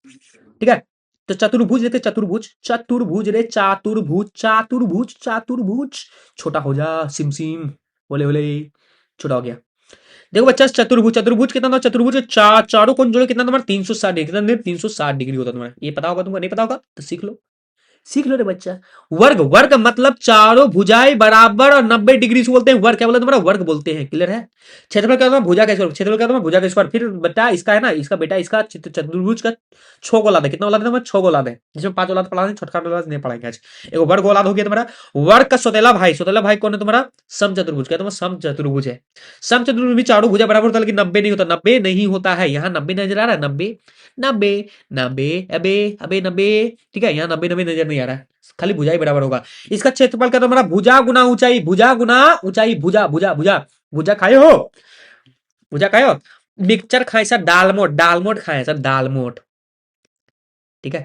ठीक है। तो चतुर्भुज लेते, चतुर्भुज चतुर्भुज रे, चातुर्भुज चातुर्भुज चातुर्भुज, छोटा हो जा सिम सिम, बोले बोले, छोटा हो गया। देखो बच्चा चतुर्भुज, चतुर्भुज कितना था, चतुर्भुज चारों कोण जोड़े कितना तुम्हारा 360 डिग्री, कितना 360 डिग्री होता है तुम्हारा, ये पता होगा तुमको, नहीं पता होगा तो सीख लो, सीख लो रे बच्चा। वर्ग, वर्ग मतलब चारों भुजाएं बराबर और 90 डिग्री से बोलते हैं वर्ग, क्या बोलते हैं तुम्हारा, वर्ग बोलते हैं, क्लियर है। क्षेत्रफल क्या होता है, भुजा का स्क्वायर, क्षेत्रफल क्या होता है, भुजा का स्क्वायर। फिर बेटा इसका है ना, इसका बेटा इसका चतुर्भुज का 6 औलाद है, कितना औलाद है तुम्हारा, 6 औलाद है, जिसमें 5 औलाद पढ़ा है, छोटका औलाद नहीं पढ़ाएंगे आज। एक वर्ग औलाद हो गया तुम्हारा। वर्ग का सौतेला भाई, सौतेला भाई कौन है तुम्हारा, सम चतुर्भुज, क्या तुम्हारा सम चतुर्भुज है। सम चतुर्भुज में चारों भुजा बराबर होता है, लेकिन 90 नहीं होता, 90 नहीं होता है, यहाँ 90 नजर आ रहा है, 90 90 90, अबे अबे 90, ठीक है, यहाँ 90 90 नजर नहीं आ रहा है, खाली भुजा ही बराबर होगा। इसका क्षेत्रफल का तो हमारा भुजा गुना ऊंचाई, भुजा गुना ऊंचाई, भुजा भुजा भुजा, भुजा खाए हो, भुजा खाए हो, मिक्सचर खाए सर, दालमोट, दालमोट खाए सर, दालमोट, ठीक है।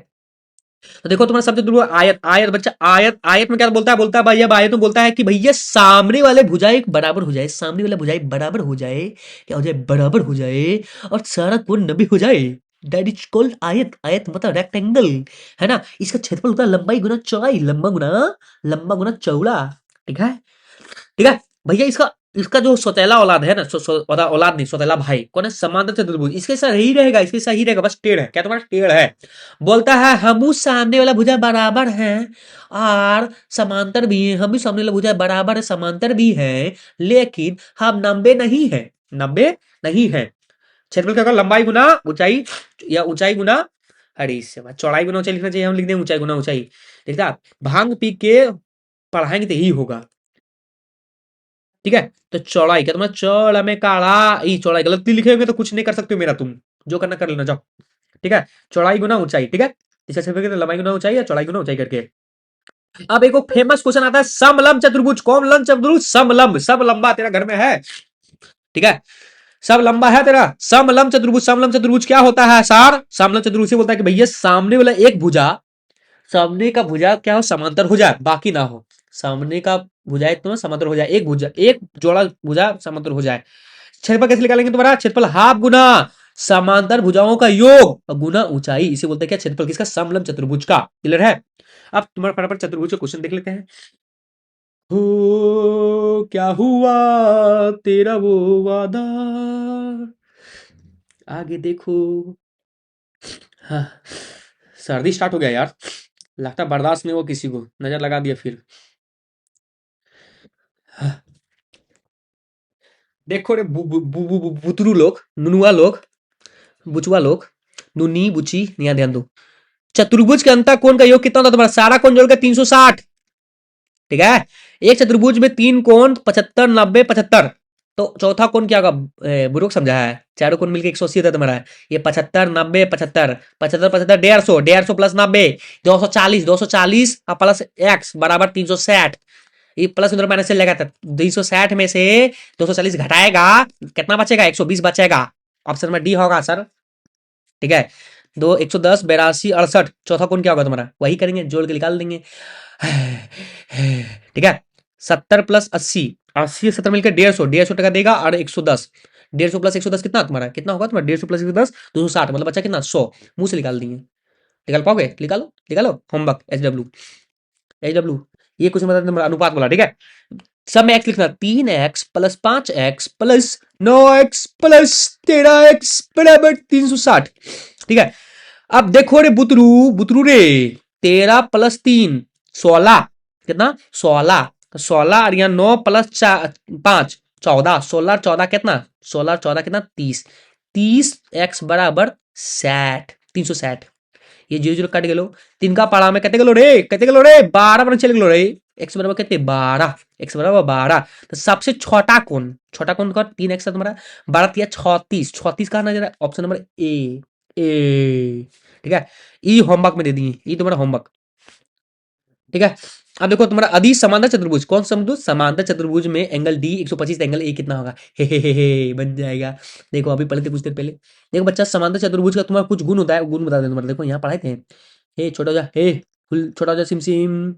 तो देखो तुम्हारा सबसे दूर आयत, आयत बच्चा, आयत, आयत में क्या बोलता है, बोलता है भाई, अब आयत में बोलता है कि भैया सामने वाले भुजाएं बराबर हो जाए, सामने वाले भुजाएं बराबर हो जाए, क्या हो जाए, बराबर हो जाए, और सारा कोण 90 हो जाए, दैट इज कॉल्ड आयत। आयत मतलब रेक्टेंगल, है ना। इसका क्षेत्रफल होता है लंबाई गुना चौड़ाई, लंबा गुना चौड़ा, ठीक है, ठीक है। भैया इसका, इसका जो सौतेला औलाद है ना, औलाद नहीं, सौतेला भाई कौन है, समांतर चतुर्भुज, इसके साथ ही रहेगा, इसके साथ ही रहेगा, बस टेढ़ है, क्या तुम्हारा टेढ़ है। बोलता है हम उस सामने वाला भुजा बराबर है और समांतर भी है, हम भी सामने वाला भुजा बराबर है समांतर भी है, लेकिन हम 90 नहीं है, 90 नहीं है। क्षेत्रफल क्या होगा, लंबाई गुना ऊंचाई, या ऊंचाई गुना, अरे इससे बात चौड़ाई गुना ऊंचाई लिखना चाहिए, हम लिख दें ऊंचाई गुना ऊंचाई, ठीक है। भांग पी के पढ़ाएंगे तो यही होगा, ठीक है। तो चौड़ाई क्या तुम्हारा, चौड़ा में काढ़ा, ई चौड़ाई, गलती लिखे होंगे तो कुछ नहीं कर सकते हो मेरा तुम, जो करना कर लेना जाओ, ठीक है। चौड़ाई गुना ऊंचाई, ठीक है, इसका क्षेत्रफल लंबाई गुना ऊंचाई या चौड़ाई गुना ऊंचाई करके। अब एक फेमस क्वेश्चन आता है, समलंब चतुर्भुज, कौन लंब चतुर्भुज, समलंब, सब लंबा तेरा घर में है, ठीक है, सब लंबा है तेरा, समलंब चतुर्भुज, समलंब चतुर्भुज क्या होता है सर, समलंब चतुर्भुज से बोलता है कि भैया सामने वाला एक भुजा, सामने का भुजा क्या हो, समांतर हो जाए, बाकी ना हो, सामने का भुजा तो समांतर हो जाए, एक भुजा, एक जोड़ा भुजा समांतर हो जाए। क्षेत्रफल कैसे निकालेंगे तुम्हारा, क्षेत्रफल हाफ गुना समांतर भुजाओं का योग और गुना ऊंचाई, इसे बोलते हैं क्या, क्षेत्रफल किसका, समलंब चतुर्भुज का, क्लियर है। अब तुम्हारे फटाफट चतुर्भुज का क्वेश्चन देख लेते हैं। हो क्या हुआ तेरा वो वादा, आगे देखो, हाँ, सर्दी स्टार्ट हो गया यार, लगता है बर्दाश्त नहीं हो किसी को, नजर लगा दिया फिर, हाँ। देखो रे बुतरू लोग, नुनुआ लोग, बुचुआ लोग, नुनी बुची, यहाँ ध्यान दो। चतुर्भुज के अंतर कोण का योग कितना होता है तुम्हारा, सारा कोण जोड़कर 360, ठीक है। एक चतुर्भुज में 3 कोण 75 90 75, तो चौथा कोण क्या होगा, बुरुक समझा है, चारों कोण मिलकर 180 होता है तुम्हारा, ये 75 90 75, 75 75 150, 150 प्लस 90 240, 240 प्लस एक्स बराबर 360, ये प्लस उधर माइनस चलेगा, 360 में से 240 घटाएगा, कितना बचेगा, 120 बचेगा, ऑप्शन में डी होगा सर, ठीक है। 2 110 82 68, चौथा कोण क्या होगा तुम्हारा, वही करेंगे, जोड़ के निकाल देंगे, ठीक है। 70 प्लस 80, 80 70 मिलकर 150, 150 टका देगा, और 110, 150 प्लस 110 कितना तुम्हारा, कितना होगा तुम्हारा, 150 प्लस 110 260, मतलब बच्चा कितना 100, मुंह से निकाल देंगे, निकाल पाओगे, निकालो निकालो, होमवर्क एच डब्ल्यू, ये कुछ मतलब तुम्हारा अनुपात बोला, ठीक है। सब में एक्स लिखना, 3x plus 5x plus 9x plus 13x बराबर 360, ठीक है। अब देखो रे बुतरू, बुतरू रे, 13 प्लस 3 16, कितना 16, 16 और यहाँ 9 प्लस 5 14, 16 14 कितना, 16 14 कितना 30, 30x बराबर 60, 360, ये जीरो जीरो कट गेलो, तीन का पारा में कते गेलो रे, कते गेलो रे, 12 बन चले गेलो रे, एक्स बराबर कितने 12, एक्स बराबर 12, तो सबसे छोटा कौन का 3x है तुम्हारा, 12 तिया 36, 36 कहा नजर, ऑप्शन नंबर ए, ठीक है। ई होमवर्क में दे दिए, ये तुम्हारा होमवर्क, ठीक है। अब देखो तुम्हारा अधि समांतर चतुर्भुज, कौन सा चतुर्भुज, समांतर चतुर्भुज में एंगल डी 125, एंगल ए कितना होगा, हे बन जाएगा। देखो अभी पढ़े थे कुछ देर पहले, देखो बच्चा समांतर चतुर्भुज का तुम्हारा कुछ गुण होता है, गुण बता दें तुम्हारा, देखो यहाँ पढ़ाए थे, हे छोटा हो जा, हे फुल छोटा हो जा, सिम सिम,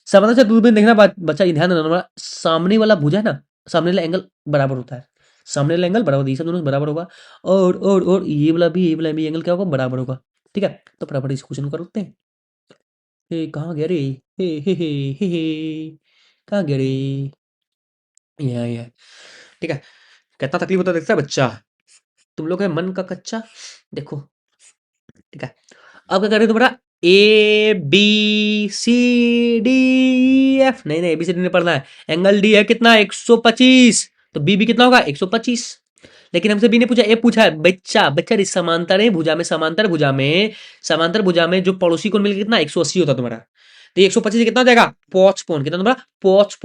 समांतर चतुर्भुज में देखना बच्चा, ध्यान देना, सामने वाला भुजा है ना, सामने वाला एंगल बराबर होता है, सामने वाला एंगल बराबर, ये सब दोनों बराबर होगा, और ये वाला भी एंगल क्या होगा, बराबर होगा। ठीक है, तो फटाफट इस क्वेश्चन को करते हैं। कहाँ गया रे, हे कहाँ गया रे, ये ठीक है। कितना तकलीफ होता है देखता है बच्चा, तुम लोग है मन का कच्चा। देखो ठीक है, अब क्या करें तुम्हारा, A B C D F, नहीं नहीं एबीसीडी नहीं पढ़ना है। एंगल डी है कितना, 125, तो बी भी कितना होगा, 125। लेकिन हमसे बी ने पूछा, ए पूछा है बच्चा, बच्चा इस समांतर है भुजा में, समांतर भुजा में जो पड़ोसी कोण मिलकर कितना, 180 होता तुम्हारा। तो 125 कितना हो जाएगा, पोच कितना तुम्हारा, पोच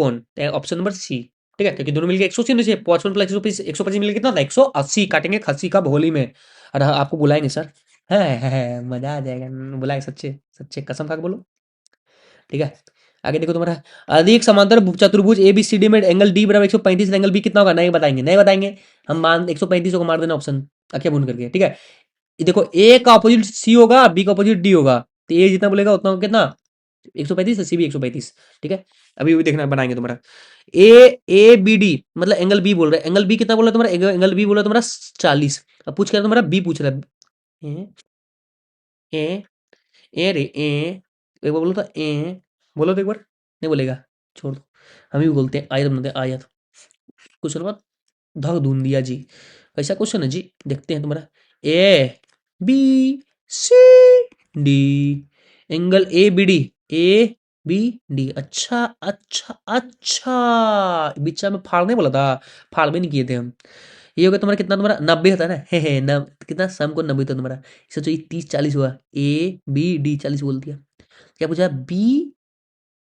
ऑप्शन नंबर सी। ठीक है, क्योंकि दोनों मिलकर 180 होने चाहिए, पोच प्लस 125 मिलकर कितना था, 180 काटेंगे खस्सी का भोली में। और आपको बुलाएंगे सर, है मजा आ जाएगा, बुलाए सच्चे सच्चे कसम खा के बोलो। ठीक है, आगे देखो तुम्हारा, अधिक समांतर चतुर्भुज ए बी सी डी में एंगल डी बराबर 135, एंगल बी कितना होगा, नहीं बताएंगे, नहीं बताएंगे। हम मान 135 को मार देना ऑप्शन अखियां बंद करके। ठीक है, ये देखो ए का अपोजिट सी होगा, बी का अपोजिट डी होगा, तो ए जितना बोलेगा उतना होगा कितना, 135, सी भी 135। ठीक है, अभी भी देखना बनाएंगे तुम्हारा, ए बी डी मतलब एंगल बी बोल रहा है, एंगल बी कितना बोल रहा है तुम्हारा, एंगल बी बोल रहा है तुम्हारा 40। अब पूछ कर तुम्हारा बी पूछ रहा है, ए ए रे ए, एक बार बोलो तो ए, बोलो तो एक बार, नहीं बोलेगा, छोड़ दो, हम ही बोलते हैं आयत बनाते हैं आयत। क्वेश्चन नंबर धक धून दिया जी, कैसा क्वेश्चन है जी, देखते हैं तुम्हारा, A B C D, angle A B D, A B D, अच्छा अच्छा अच्छा, बीच में फाड़ नहीं बोला था, फाड़ भी नहीं किए थे हम। ये हो गया तुम्हारा कितना, तुम्हारा 90 था ना, हे कितना सम को 90 था तुम्हारा, इससे तो ये 30 40 हुआ, ए बी डी 40 बोल दिया। क्या पूछा, बी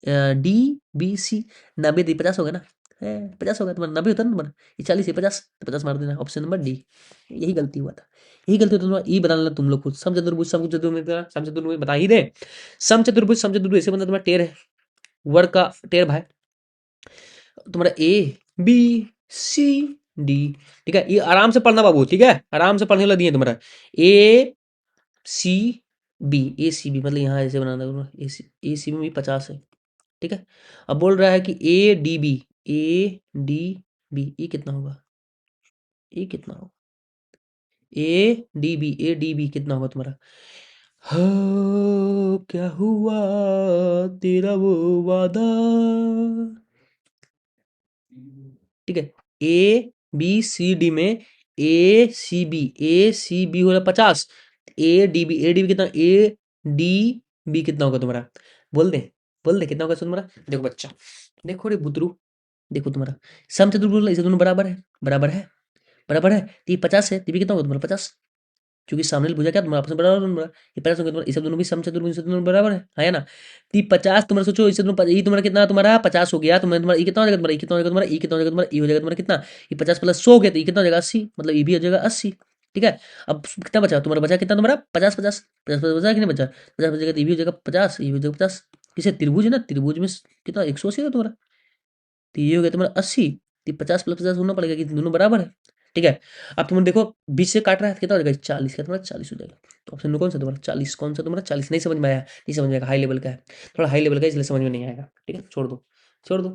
डी बी सी, 90 दी 50 हो गया ना, 50 हो गया तुम्हारा, 90 होता है ना तुम्हारा, ये 40 है 50, तो 50 मार देना, ऑप्शन नंबर डी। यही गलती हुआ था, यही गलती होता तुम्हारा, ई बना लेना तुम लोग खुद, सम चतुर्भुज बता ही दे। सम चतुर्भुज ऐसे बनता तुम्हारा, टेढ़ है, वर्ग का टेढ़ भाई, तुम्हारा ए बी सी डी। ठीक है, ये आराम से पढ़ना बाबू, ठीक है, आराम से पढ़ने वाला दिए तुम्हारा, ए सी ए सी बी मतलब यहाँ ऐसे बनाना, ए सी में भी 50 है। ठीक है, अब बोल रहा है कि ए डी बी, ये कितना होगा, ये कितना होगा, ए डी बी कितना होगा तुम्हारा, हाँ क्या हुआ तेरा वो वादा। ठीक है, ए बी सी डी में ए सी बी हो रहा 50, ए डी बी कितना, ए डी बी कितना होगा तुम्हारा, बोल दे, बोल दे कितना होगा तुम्हारा। देखो बच्चा, देखो रे बुतरू, देखो तुम्हारा समचतुर्भुज इसे दोनों बराबर है, बराबर है, बराबर है, तो ये 50 है, तो ये कितना होगा तुम्हारा 50, क्योंकि सामने भुजा क्या तुम्हारा आपस में बराबर बराबर, ये 50 हो गया तुम्हारा, ये सब दोनों भी समचतुर्भुज से दोनों बराबर है ना। तो ये 50 तुम्हारा सोचो, इससे दोनों ये तुम्हारा कितना, तुम्हारा 50 हो गया, तुम्हारा ये कितना हो जाएगा तुम्हारा, ये कितना हो जाएगा तुम्हारा, ये कितना हो जाएगा तुम्हारा, ये हो जाएगा तुम्हारा कितना, ये 50 प्लस 100 हो गया, तो ये कितना हो जाएगा 80, मतलब ये भी हो जाएगा 80। ठीक है, अब कितना बचा तुम्हारा, बचा कितना तुम्हारा 50 50 50 बचा कि नहीं बचा, 50 बचेगा, तो ये भी हो जाएगा 50, ये भी हो जाएगा 50, किसे त्रिभुज है ना, त्रिभुज में कितना 180 है तुम्हारा, तो ये हो गया तुम्हारा 80, तो 50 प्लस 50 होना पड़ेगा कि दोनों बराबर है। ठीक है, अब तुम देखो 20 से काट रहा है तो कितना हो जाएगा 40 का, तुम्हारा 40 हो जाएगा, तो ऑप्शन कौन सा तुम्हारा 40, कौन सा तुम्हारा 40, नहीं समझ में आया, नहीं समझ में आएगा, हाई लेवल का है, थोड़ा हाई लेवल का है, इसलिए समझ में नहीं आएगा। ठीक है, छोड़ दो, छोड़ दो।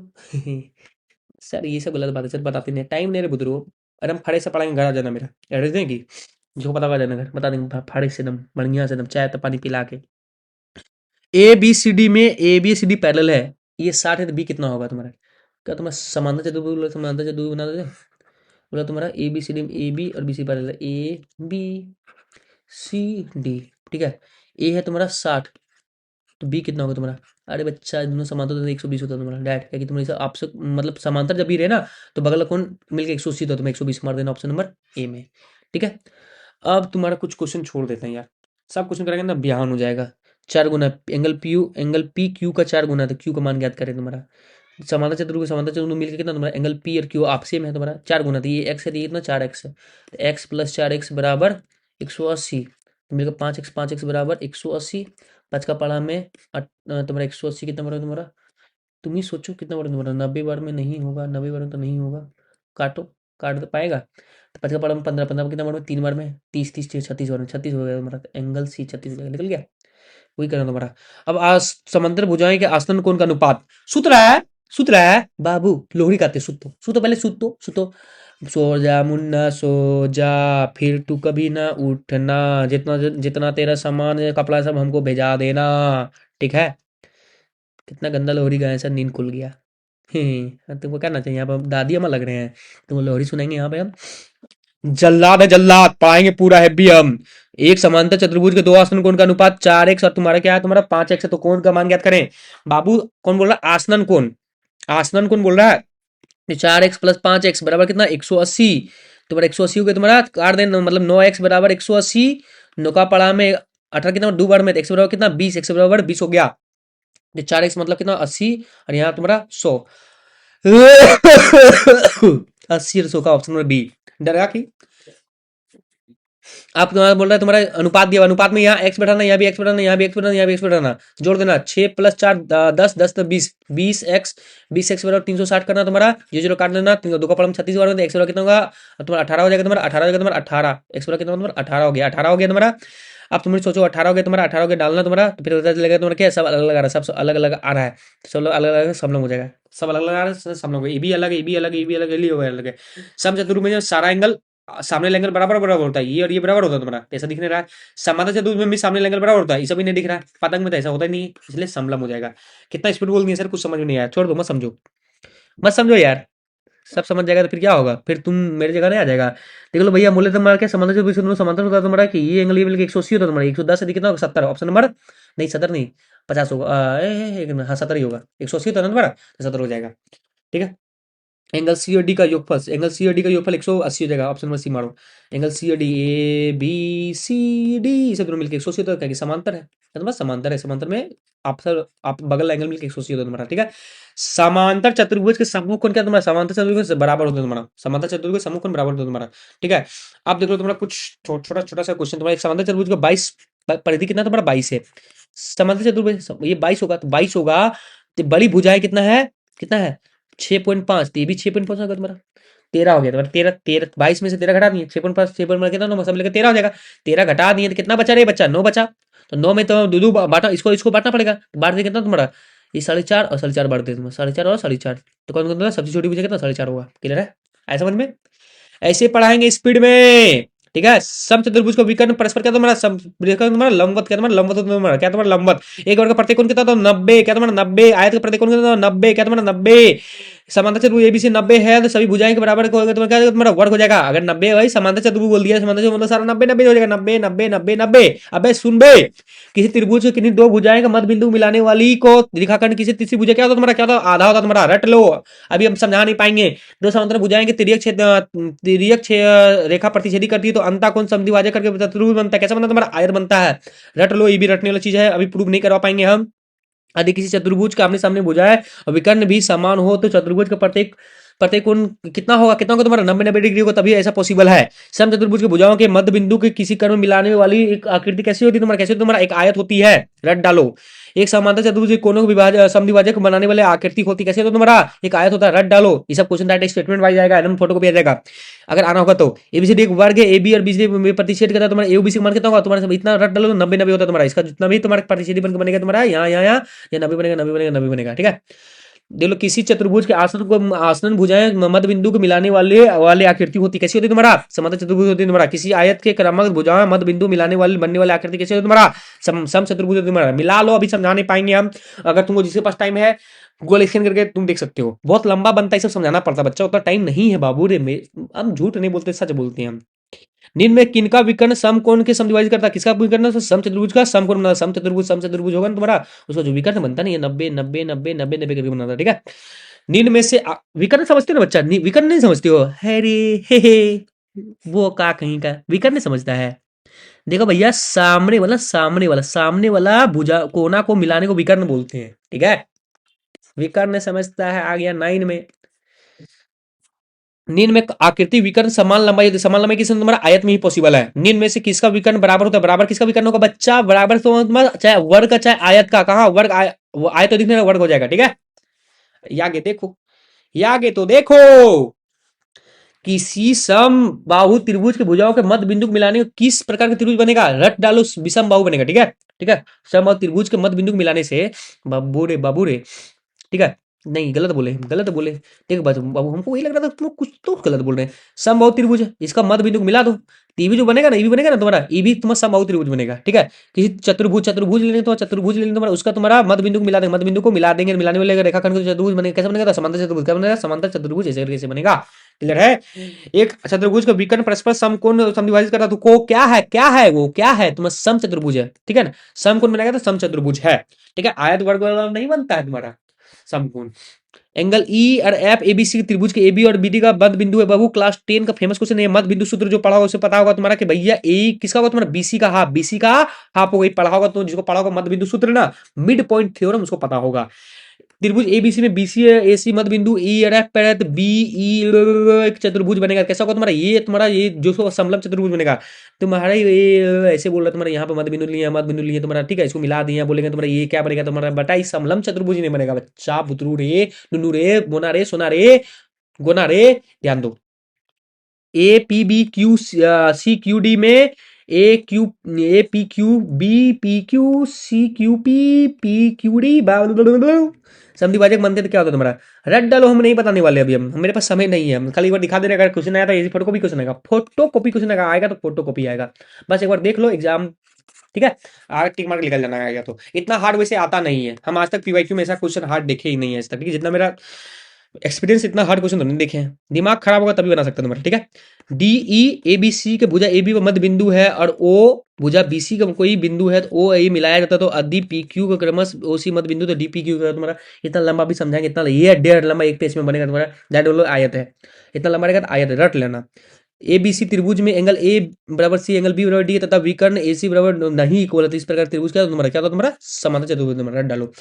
सर ये सब गलत बात है सर, बताते नहीं टाइम नहीं रे बुदरू, अरे हम फाड़े से पढ़ाएंगे, घर आ जाना मेरा एड्रेस देंगी, जो पता कर जाना घर, बता देंगे फाड़े से एकदम बढ़िया से एकदम चाय तो पानी पिला के। ए बी सी डी में A B C D parallel है, ये 60 है, तो बी कितना होगा तुम्हारा, क्या तुम्हारा समांतर चतुर्भुज बोला, समांतर चतुर्भुज बना दे बोला तुम्हारा, A B C D, A B और बी सी पैरेलल है, ए बी सी डी। ठीक है, ए है तुम्हारा 60, तो बी कितना होगा तुम्हारा, अरे बच्चा दोनों समांतर तो 120 होता है तुम्हारा डायरेक्ट, क्या कि तुम्हारे आपसे मतलब समांतर जब भी रहे ना, तो बगल का कोण मिलकर 180 होता है, तुम्हें 120 मार देना ऑप्शन नंबर ए में। ठीक है, अब तुम्हारा कुछ क्वेश्चन छोड़ देते हैं यार, सब क्वेश्चन करेंगे ना बिहान हो जाएगा। 4 गुना एंगल पी क्यू का 4 गुना, तो क्यू का मान ज्ञात करें तुम्हारा, समांतर चतुर्भुज मिलकर कितना तुम्हारा, एंगल पी और क्यू आपसे में है तुम्हारा, 4 गुना, तो ये एक्स है, तो ये कितना 4x है, तो एक्स प्लस 4x बराबर 180, तो मिलकर 5x बराबर 180, 5 का पढ़ा में तुम्हारा 180 कितना बड़ा तुम्हारा, तुम ही सोचो कितना बड़ा तुम्हारा, 90 बार में नहीं होगा, 90 बार में तो नहीं होगा, काटो, काट तो पाएगा, तो 5 का पढ़ा में 15, 15 कितना बार में 3 बार में 30, 30 36 बार में 36 हो गया तुम्हारा, तो एंगल सी 36 हो जाएगा, निकल गया, वही करना तुम्हारा। अब समंदर भुजाएं के आसन कोण का अनुपात, सूत्र है बाबू, लोहड़ी गाते, सुतो सुतो पहले सुतो सुतो, सो जा मुन्ना सो जा, फिर तू कभी ना उठना, जितना जितना तेरा सामान है कपड़ा सब हमको भेजा देना। ठीक है। कितना गंदा लोहरी गाया सर, नींद खुल गया। तुमको करना चाहिए, यहाँ पर दादी अम्मा लग रहे हैं। तुम लोहरी सुनाएंगे यहाँ पे हम। जल्लाद है जल्लाद, पाएंगे पूरा हैवी हम। एक समांतर चतुर्भुज के दो आसन कोण का अनुपात 4x, और तुम्हारा क्या है, तुम्हारा 5x है, तो कोण का मान ज्ञात करें। बाबू कौन बोल रहा है, आसनन कोण। आसनन कोण बोल रहा है। 4x प्लस 5x बराबर कितना, 180। तुम्हारा 180 हो गया, तुम्हारा काट देना, मतलब 9x बराबर 180। नौ का पढ़ा में 18 कितना, दो बार में x बराबर कितना 20, x बराबर 20 हो गया। 4x मतलब कितना 80, और यहाँ तुम्हारा 100। 80 और 100 का ऑप्शन नंबर बी। डरा की आप तुम्हारा बोल रहा है, तुम्हारा अनुपात दिया, अनुपात में यहाँ एक्स बैठाना, यहाँ भी एक्स बैठाना, यहाँ भी एक्स बैठाना, यहाँ भी एक्स बैठाना, जोड़ देना। 6 + 4 10, 10 तो 20, 20x, 20x बराबर 360 करना तुम्हारा, ये जीरो काट देना, दो का पड़म 36 बार, एक्स बराबर कितना होगा तुम्हारा 18 हो जाएगा, तुम्हारा 18 हो जाएगा, तुम्हारा 18 एक्स बराबर कितना होगा तुम्हारा 18 हो गया, 18 हो गया तुम्हारा। अब तुम सोचो 18 हो गया तुम्हारा, 18 हो गया डालना तुम्हारा, तो फिर पता चलेगा तुम्हारा क्या, सब अलग अलग आ रहा है, सब अलग अलग आ रहा है, सब लोग अलग अलग सब लोग हो जाएगा, सब अलग अलग आ रहा है, सब लोग ये भी अलग है, ये भी अलग है, ये भी अलग है, ये भी अलग है। सब चतुर्भुज में सारा एंगल, सामने एंगल बराबर बराबर होता है, ये और ये बराबर होता है तुम्हारा, ऐसा दिख नहीं रहा है। समांतर चतुर्भुज में भी सामने एंगल बराबर होता है, ये सब भी नहीं दिख रहा है। पतंग में तो ऐसा होता ही नहीं है, इसलिए समलंब हो जाएगा। कितना स्पीड बोल दिया सर, कुछ समझ में नहीं आया, छोड़ दो, मत समझो, मत समझो यार। सब समझ जाएगा तो फिर क्या होगा, फिर तुम मेरी जगह नहीं आ जाएगा। देख लो भैया, मूल्य तुम्हारा क्या, समांतर चतुर्भुज दोनों समांतर होता है तुम्हारा, कि ये एंगल ये मिलकर 180 होता है तुम्हारा, 110 से कितना होगा 70, ऑप्शन नंबर नहीं 70 नहीं 50 होगा, हाँ 70 ही होगा, 180 होता है ना तुम्हारा, तो 70 हो जाएगा। ठीक है। एंगल सी और डी का योगफल, एंगल सी और डी का योगफल 180 हो जाएगा, ऑप्शन नंबर सी मारो। एंगल सी और D, A B C D सब दोनों मिलकर 180 होता है, क्या कि समांतर है, तुम्हारा समांतर है, समांतर में आप बगल एंगल मिलकर 180 होता है तुम्हारा। ठीक है। समांतर चतुर्भुज के समूह कोण क्या तुम्हारा, समांतर चतुर्भुज से बराबर होता है तुम्हारा, समांतर चतुर्भुज के समूह कोण बराबर होता है तुम्हारा। ठीक है। आप देख लो तुम्हारा कुछ छोटा छोटा सा क्वेश्चन, तुम्हारा एक समांतर चतुर्भुज का 22 परिधि कितना तुम्हारा 22 है, समांतर चतुर्भुज ये 22 होगा, तो 22 होगा, तो बड़ी भुजाएं कितना है, कितना है 6.5, तो ये भी 6.5 होगा तुम्हारा, 13 हो गया तुम्हारा, 13 13 22 में से 13 घटा दिए, 6.5 6.5 कितना, 9 सब लेकर 13 हो जाएगा, 13 घटा दिए तो कितना बचा रे बच्चा, 9 बचा। तो 9 में तो दो दो बांटा, इसको इसको बांटना पड़ेगा, बांट दे कितना तुम्हारा, ये 4.5 और 4.5 बांट दे तुम्हारा, 4.5 और 4.5, तो कौन कौन सबसे छोटी बचा कितना 4.5 होगा, क्लियर है, ऐसा समझ में। ऐसे पढ़ाएंगे स्पीड में। ठीक है। सम चतुर्भुज को विकर्ण परस्पर क्या तुम्हारा, सम तुम्हारा लंबवत, क्या तुम्हारा लंबवत, तुम्हारा क्या तुम्हारा लंबवत, एक वर्ग का प्रतिकोण कितना तो 90, क्या तुम्हारा 90, आयत का प्रतिकोण कितना 90, क्या तुम्हारा 90, समांतर चतुर्भुज एबीसी 90 है, तो सभी भुजाएं के बराबर होगा, तुम्हारा क्या तुम्हारा वर्ग हो जाएगा। अगर 90 भाई समांतर चतुर्भुज बोल दिया, समांतर चतुर्भुज मतलब सारा 90 90 हो जाएगा, 90 90 90 90। अबे सुन बे, किसी त्रिभुज के किन्हीं दो भुजाएं का मध्य बिंदु मिलाने वाली को रेखाखंड किसी तीसरी भुजा क्या होता तुम्हारा, क्या होता आधा होता तुम्हारा, रट लो, अभी हम समझा नहीं पाएंगे। दो समांतर भुजाएं के तिर्यक छेद तिर्यक रेखा प्रतिच्छेदी करती है, तो अंता कोण समद्विभाजक करके चतुर्भुज बनता है, कैसा बनता है तुम्हारा, आयत बनता है। रट लो, ये भी रटने वाली चीज है, अभी प्रूव नहीं करवा पाएंगे हम। यदि किसी चतुर्भुज का आमने सामने भुजा है और विकर्ण भी समान हो, तो चतुर्भुज का प्रत्येक प्रत्येक कोण कितना होगा, कितना होगा तुम्हारा 90 90 डिग्री होगा, तभी ऐसा पॉसिबल है। सम चतुर्भुज के भुजाओं के मध्य बिंदु के किसी कर्म मिलाने वाली एक आकृति कैसी होती है तुम्हारा, कैसे होती है तुम्हारा, एक आयत होती है, रट डालो। एक समांतर चतुर्भुज के कोनों को विभाजक समद्विभाजक बनाने वाले आकृति होती कैसे होती है तुम्हारा, एक आयत होता है, रट डालो। ये सब क्वेश्चन डायरेक्ट स्टेटमेंट वाइज आएगा, एकदम फोटो कॉपी आ जाएगा, अगर आना होगा तो। एबीसीडी एक वर्ग है, ए बी और बीसी प्रतिच्छेद करता है तुम्हारा, ए बीसी का मान कितना होगा तुम्हारा, इतना रट डालो तो 90 90 होता है तुम्हारा, इसका जितना भी तुम्हारा प्रतिच्छेदी बन के बनेगा तुम्हारा, यहाँ यहाँ यहाँ ये 90 बनेगा, 90 बनेगा, 90 बनेगा। ठीक है। देख लो, किसी चतुर्भुज के आसन भुजाएं मध्य बिंदु को मिलाने वाले वाले आकृति होती कैसी होती है तुम्हारा, समांतर चतुर्भुज होती है तुम्हारा। किसी आयत के क्रमागत भुजाएं मध्य बिंदु मिलाने वाले बनने वाले आकृति कैसी होती है तुम्हारा, सम चतुर्भुज होती है तुम्हारा। मिला लो, अभी समझा नहीं पाएंगे हम, अगर तुमको जिसके पास टाइम है गूगल स्कैन करके तुम देख सकते हो, बहुत लंबा बनता है, सब समझाना पड़ता है, बच्चा उतना टाइम नहीं है बाबू रे, हम झूठ नहीं बोलते, सच बोलते हैं हम। निम्न में किनका विकर्ण समकोण के समद्विभाजित करता है, किसका विकर्ण सम चतुर्भुज का समकोण बनाता, सम चतुर्भुज होगा ना तुम्हारा, उसका जो विकर्ण बनता नहीं है 90 90 90 90 90 करके बनाता है। ठीक है। निम्न में से विकर्ण समझते हो ना बच्चा, विकर्ण नहीं समझते हो, हैरे हे वो का कहीं का विकर्ण नहीं समझता है। देखो भैया, सामने वाला भुजा कोना को मिलाने को विकर्ण बोलते हैं। ठीक है। विकर्ण समझता है, आ गया 9 में। निम्न में आकृति विकर्ण समान लंबाई होती है, समान लंबाई किसमें तुम्हारा आयत में ही पॉसिबल है। निम्न में से किसका विकर्ण बराबर होता है, बराबर किसका विकर्ण होगा बच्चा, बराबर तो तुम्हारा चाहे वर्ग का चाहे आयत का, कहा वर्ग वो आयत तो दिखने वर्ग हो जाएगा। ठीक है। आगे देखो, आगे तो देखो, किसी सम बाहु त्रिभुज के भुजाओं के मध्य बिंदु को मिलाने को किस प्रकार का त्रिभुज बनेगा, रट डालो, विषम बाहु बनेगा। ठीक है। ठीक है। सम और त्रिभुज के मध्य बिंदु को मिलाने से बाबू रे, ठीक है, नहीं, गलत बोले, गलत बोले। देख बाबू, हमको वही लग रहा था तुम कुछ तो गलत बोल रहे हैं। समबाहु त्रिभुज है, इसका मध्य बिंदु को मिला दो, टीवी जो बनेगा ना, ये भी बनेगा ना तुम्हारा, ये भी तुम्हारा समबाहु त्रिभुज बनेगा, ठीक है। किसी चतुर्भुज लेने तो चतुर्भुज लेने तुम्हारा, उसका तुम्हारा मध्य बिंदु को मिला देंगे, मध्य बिंदु को मिला देंगे, मिलाने में लगेगा रेखाखंड का चतुर्भुज बनेगा, कैसे बनेगा? तो समांतर चतुर्भुज, क्या बनेगा? समांतर चतुर्भुज ऐसे करके बनेगा। क्लियर है? एक चतुर्भुज का विकर्ण परस्पर समकोण समद्विभाजित करता, तो को क्या है, क्या है वो, क्या है? तुम्हारा सम चतुर्भुज है, ठीक है ना। समकोण बनेगा तो सम चतुर्भुज है, ठीक है। आयत वर्ग वाला नहीं बनता है तुम्हारा समकोण। एंगल ई और एफ एबीसी त्रिभुज के एबी और बीडी का मध्य बिंदु है बाबू। क्लास 10 का फेमस क्वेश्चन है। मध्य बिंदु सूत्र जो पढ़ा होगा उसे पता होगा तुम्हारा कि भैया ए किसका होगा तुम्हारा? बीसी का हाफ, बीसी का हाफ होगा, पढ़ा होगा। तो जिसको पढ़ा होगा मध्य बिंदु सूत्र ना, मिड पॉइंट थ्योरम, उसको पता होगा। त्रिभुज एबीसी में बीसी एसी मध्य बिंदु ई और एफ पर है, तो बी ई एक चतुर्भुज बनेगा। कैसा होगा तुम्हारा? ये तुम्हारा ये जो समलंब चतुर्भुज बनेगा तुम्हारा। ये ऐसे बोल रहा तुम्हारा, यहाँ पे मध्य बिंदु लिए, मध्य बिंदु लिए तुम्हारा, ठीक है। इसको मिला दिया, बोलेंगे तुम्हारा ये क्या बनेगा तुम्हारा? बटा इस समलंब चतुर्भुज नहीं बनेगा बच्चा। बुतरू रे, नुनू रे, मोना रे, सोना रे, गोना रे, ध्यान दो। A P B Q C Q D में A P Q B P Q C Q P Q D समद्विभाजक बनते तो क्या होता है तुम्हारा? रट डालो, हम नहीं बताने वाले अभी, हम मेरे पास समय नहीं है। हम खाली एक बार दिखा दे रहे, अगर क्वेश्चन आया था फोटो कॉपी क्वेश्चन आएगा, फोटो कॉपी क्वेश्चन आएगा तो फोटो कॉपी आएगा। बस एक बार देख लो एग्जाम, ठीक है। आगे टिक मार्क निकल जाना आएगा। तो इतना हार्ड वैसे आता नहीं है, हम आज तक पीवाईक्यू में ऐसा क्वेश्चन हार्ड देखे ही नहीं है आज तक, ठीक है। जितना मेरा एक्सपीरियंस, इतना हार्ड क्वेश्चन तो नहीं देखे हैं। दिमाग खराब होगा तभी बना सकता तुम्हारा, ठीक है। डी ई ए बी सी के भुजा ए बी मध्य बिंदु है और ओ भुजा बी सी का कोई बिंदु है, तो ओ ए मिलाया जाता है, तो अदि पी क्यू का क्रमश ओ सी मध्य बिंदु, तो डी पी क्यू का तुम्हारा। इतना लंबा भी समझाएंगे, इतना ये 1.5 लंबा एक पेज में बनेगा तुम्हारा। दैट बोलो आयत है, इतना लंबा रहेगा तो आयत है, रट लेना। ए बी सी त्रिभुज में एंगल ए बराबर सी, एंगल बी बराबर डी तथा विकर्ण ए सी बराबर नहीं इक्वल है, तो इस प्रकार त्रिभुज क्या तुम्हारा, क्या होता तुम्हारा? समांतर चतुर्भुज, तुम्हारा रट डालो।